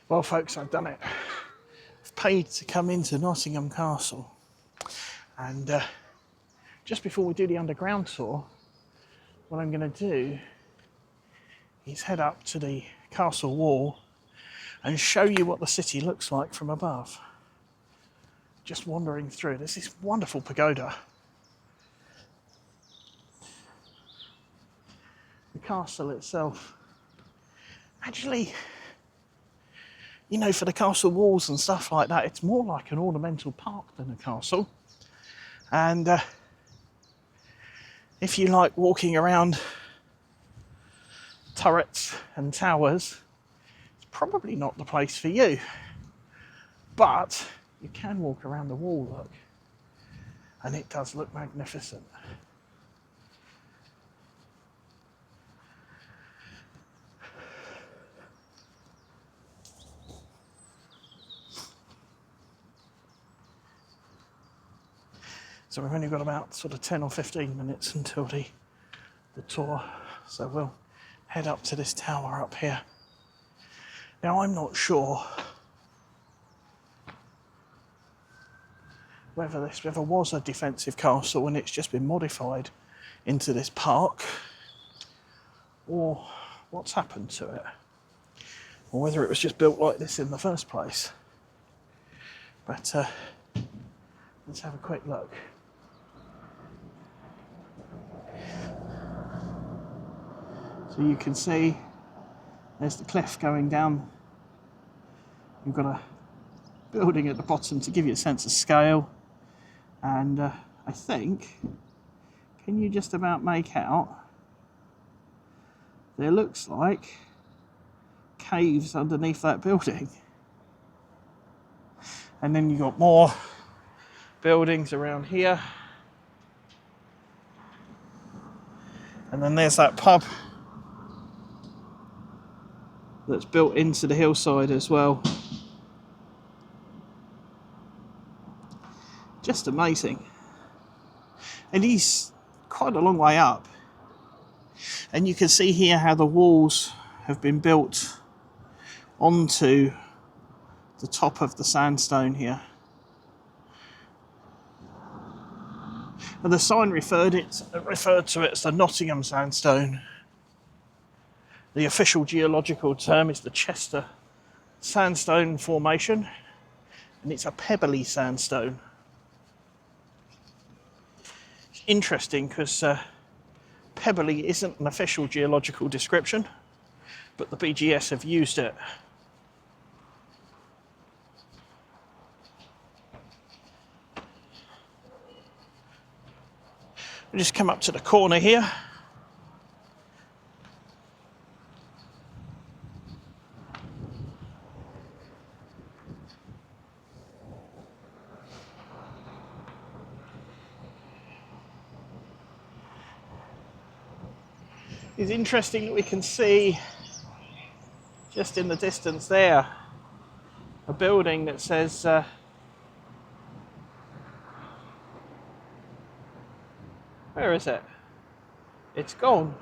Well, folks, I've done it. I've paid to come into Nottingham Castle. And just before we do the underground tour, what I'm going to do is head up to the castle wall and show you what the city looks like from above. Just wandering through. There's this wonderful pagoda. The castle itself, actually, you know, for the castle walls and stuff like that, it's more like an ornamental park than a castle. And if you like walking around turrets and towers, it's probably not the place for you. But you can walk around the wall, look, and it does look magnificent. So we've only got about sort of 10 or 15 minutes until the tour. So we'll head up to this tower up here. Now, I'm not sure whether this ever was a defensive castle and it's just been modified into this park, or what's happened to it, or whether it was just built like this in the first place. But let's have a quick look. So you can see there's the cliff going down. You've got a building at the bottom to give you a sense of scale. And I think, can you just about make out, there looks like caves underneath that building. And then you've got more buildings around here. And then there's that pub that's built into the hillside as well. Just amazing. And he's quite a long way up. And you can see here how the walls have been built onto the top of the sandstone here. And the sign referred to it as the Nottingham Sandstone. The official geological term is the Chester Sandstone Formation, and it's a pebbly sandstone. It's interesting because pebbly isn't an official geological description, but the BGS have used it. We just come up to the corner here. It's interesting that we can see just in the distance there a building that says where is it? It's gone.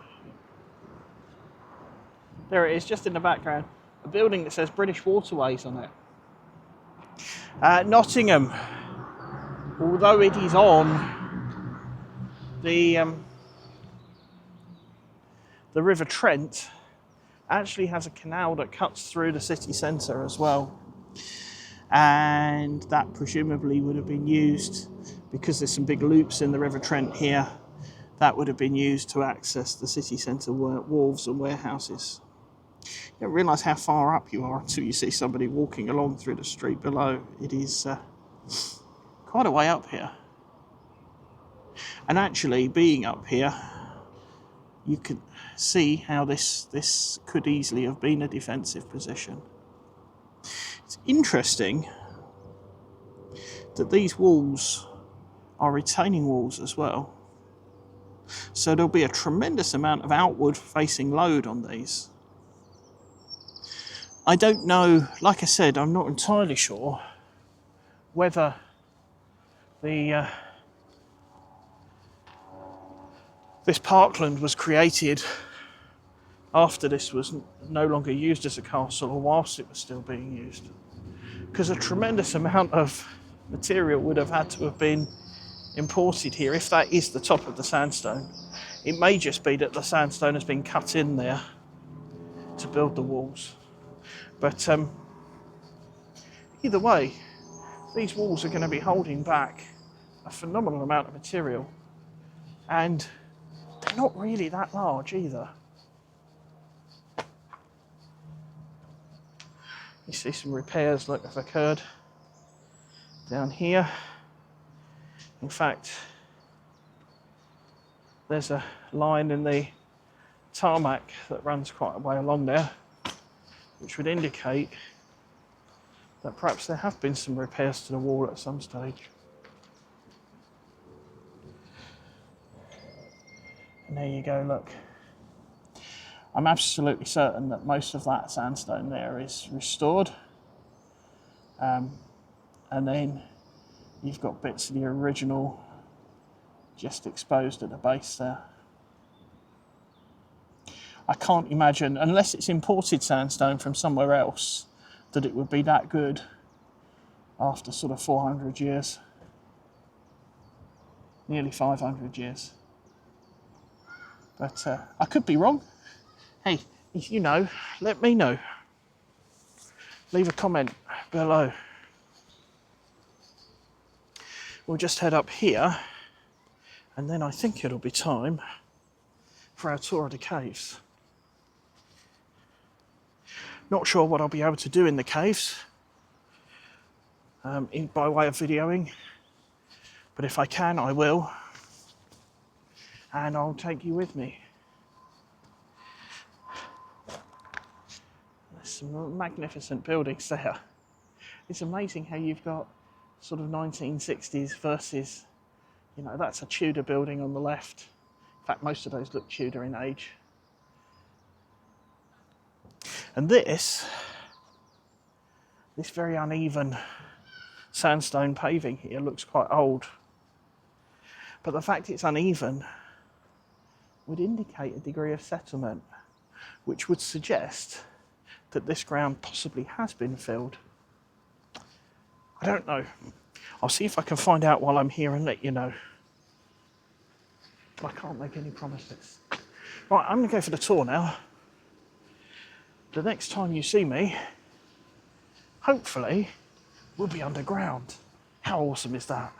There it is, just in the background. A building that says British Waterways on it. Nottingham, although it is on the River Trent, actually has a canal that cuts through the city centre as well. And that presumably would have been used, because there's some big loops in the River Trent here, that would have been used to access the city centre wharves and warehouses. You don't realise how far up you are until you see somebody walking along through the street below. It is quite a way up here. And actually, being up here, you can see how this could easily have been a defensive position. It's interesting that these walls are retaining walls as well. So there'll be a tremendous amount of outward facing load on these. I don't know, like I said, I'm not entirely sure whether this parkland was created after this was no longer used as a castle, or whilst it was still being used. Because a tremendous amount of material would have had to have been imported here. If that is the top of the sandstone, it may just be that the sandstone has been cut in there to build the walls. But either way, these walls are going to be holding back a phenomenal amount of material, and they're not really that large either. You see some repairs that have occurred down here. In fact, there's a line in the tarmac that runs quite a way along there, which would indicate that perhaps there have been some repairs to the wall at some stage. And there you go, look. I'm absolutely certain that most of that sandstone there is restored. And then you've got bits of the original just exposed at the base there. I can't imagine, unless it's imported sandstone from somewhere else, that it would be that good after sort of 400 years, nearly 500 years. But I could be wrong. Hey, if you know, let me know. Leave a comment below. We'll just head up here, and then I think it'll be time for our tour of the caves. Not sure what I'll be able to do in the caves by way of videoing, but if I can, I will, and I'll take you with me. There's some magnificent buildings there. It's amazing how you've got sort of 1960s versus, you know, that's a Tudor building on the left. In fact, most of those look Tudor in age. And this very uneven sandstone paving here looks quite old. But the fact it's uneven would indicate a degree of settlement, which would suggest that this ground possibly has been filled. I don't know. I'll see if I can find out while I'm here and let you know. But I can't make any promises. Right, I'm going to go for the tour now. The next time you see me, hopefully, we'll be underground. How awesome is that?